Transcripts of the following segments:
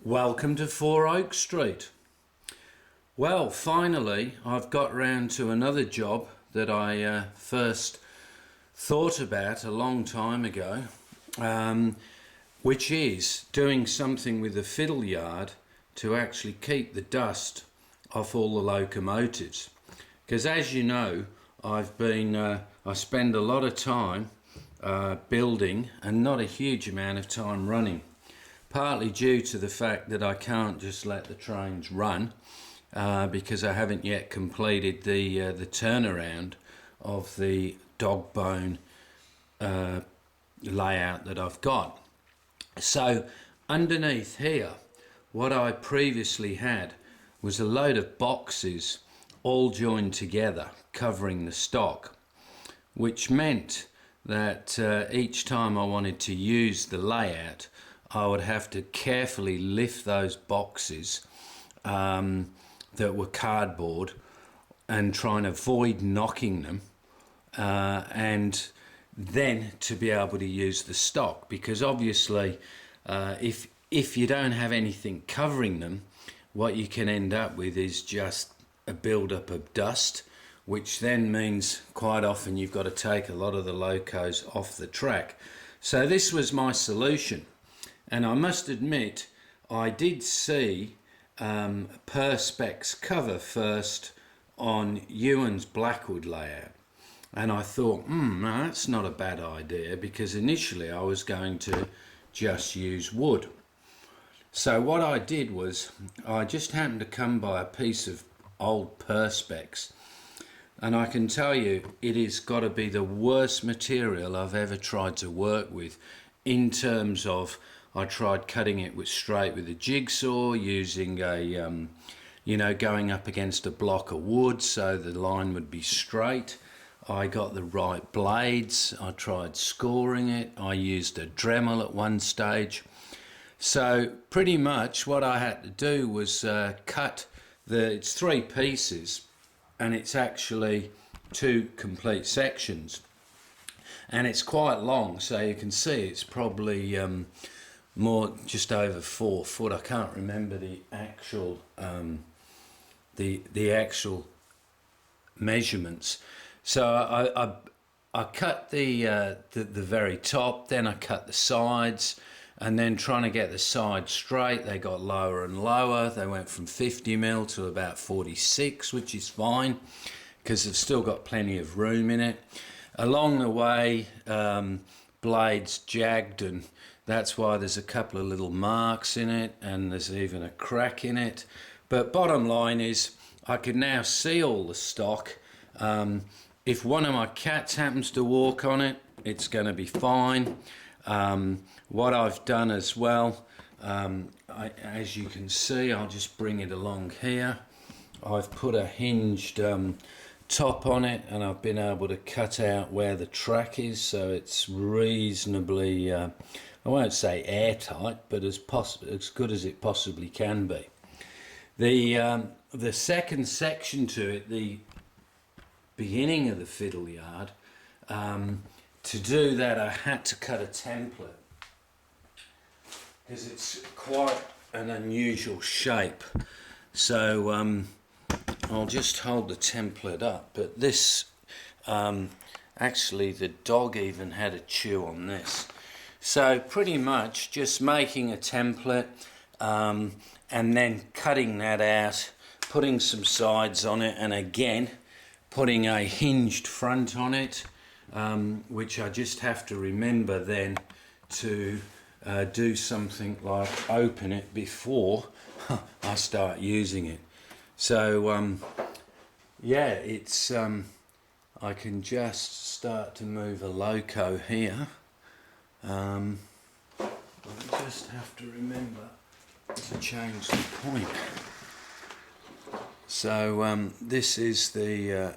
Welcome to 4 Oak Street. Well, finally I've got round to another job that I first thought about a long time ago, which is doing something with the fiddle yard to actually keep the dust off all the locomotives. Because as you know, I spend a lot of time building and not a huge amount of time running. Partly due to the fact that I can't just let the trains run because I haven't yet completed the turnaround of the dog bone layout that I've got. So underneath here, what I previously had was a load of boxes all joined together covering the stock, which meant that each time I wanted to use the layout, I would have to carefully lift those boxes that were cardboard and try and avoid knocking them, and then to be able to use the stock, because obviously if you don't have anything covering them, what you can end up with is just a build-up of dust, which then means quite often you've got to take a lot of the locos off the track. So this was my solution. And I must admit, I did see Perspex cover first on Ewan's Blackwood layout. And I thought, no, that's not a bad idea, because initially I was going to just use wood. So what I did was, I just happened to come by a piece of old Perspex. And I can tell you, it has got to be the worst material I've ever tried to work with, in terms of I tried cutting it straight with a jigsaw, using a, going up against a block of wood so the line would be straight. I got the right blades, I tried scoring it, I used a Dremel at one stage. So pretty much what I had to do was cut it's 3 pieces, and it's actually 2 complete sections. And it's quite long, so you can see it's probably just over 4 foot. I can't remember the actual the actual measurements. So I cut the very top, then I cut the sides, and then trying to get the sides straight, they got lower and lower. They went from 50mm to about 46, which is fine because they've still got plenty of room in it. Along the way, blades jagged, and that's why there's a couple of little marks in it, and there's even a crack in it. But bottom line is, I can now see all the stock. If one of my cats happens to walk on it, it's going to be fine. What I've done as well, as you can see, I'll just bring it along here. I've put a hinged top on it, and I've been able to cut out where the track is, so it's reasonably, I won't say airtight, but as good as it possibly can be. The second section to it, the beginning of the fiddle yard, to do that I had to cut a template, because it's quite an unusual shape. So I'll just hold the template up, but this, actually the dog even had a chew on this. So pretty much just making a template, and then cutting that out, putting some sides on it, and again putting a hinged front on it, which I just have to remember then to do something like open it before I start using it. So yeah, it's I can just start to move a loco here. I just have to remember to change the point. So this is the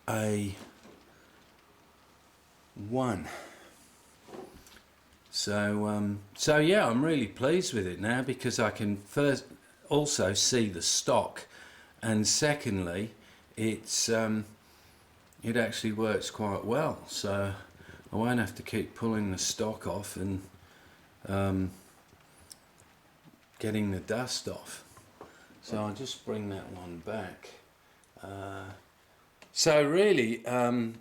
A1. So yeah, I'm really pleased with it now, because I can first also see the stock, and secondly, it actually works quite well. So I won't have to keep pulling the stock off and getting the dust off. So I'll just bring that one back. So really,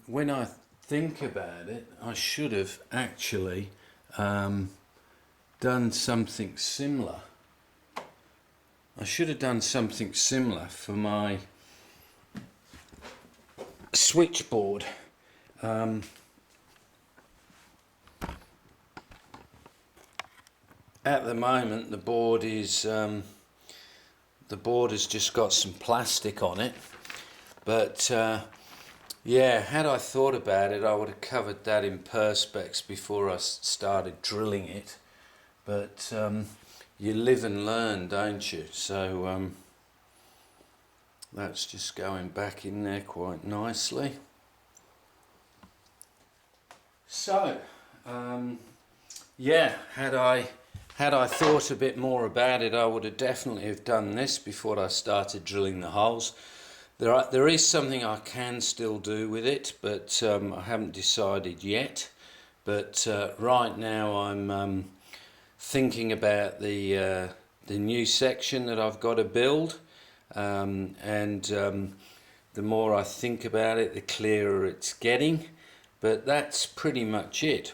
when I think about it, I should have actually done something similar. I should have done something similar for my switchboard. At the moment, the board has just got some plastic on it, but yeah, had I thought about it, I would have covered that in perspex before I started drilling it. But you live and learn, don't you? So that's just going back in there quite nicely. So yeah, had I thought a bit more about it, I would have definitely have done this before I started drilling the holes. There is something I can still do with it, but I haven't decided yet. But right now I'm thinking about the new section that I've got to build, and the more I think about it, the clearer it's getting. But that's pretty much it.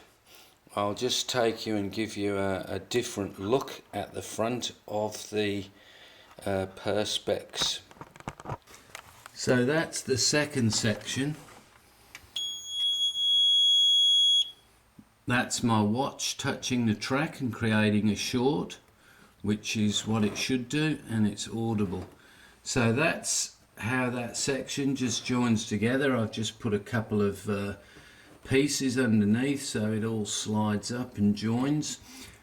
I'll just take you and give you a different look at the front of the perspex. So that's the second section. That's my watch touching the track and creating a short, which is what it should do, and it's audible. So that's how that section just joins together. I've just put a couple of pieces underneath so it all slides up and joins,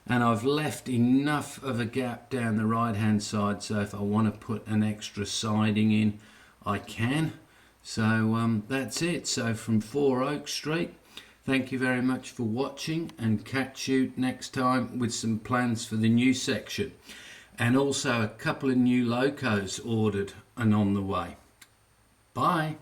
and I've left enough of a gap down the right hand side so if I want to put an extra siding in I can. So that's it. So from 4 Oak Street, thank you very much for watching, and catch you next time with some plans for the new section, and also a couple of new locos ordered and on the way. Bye.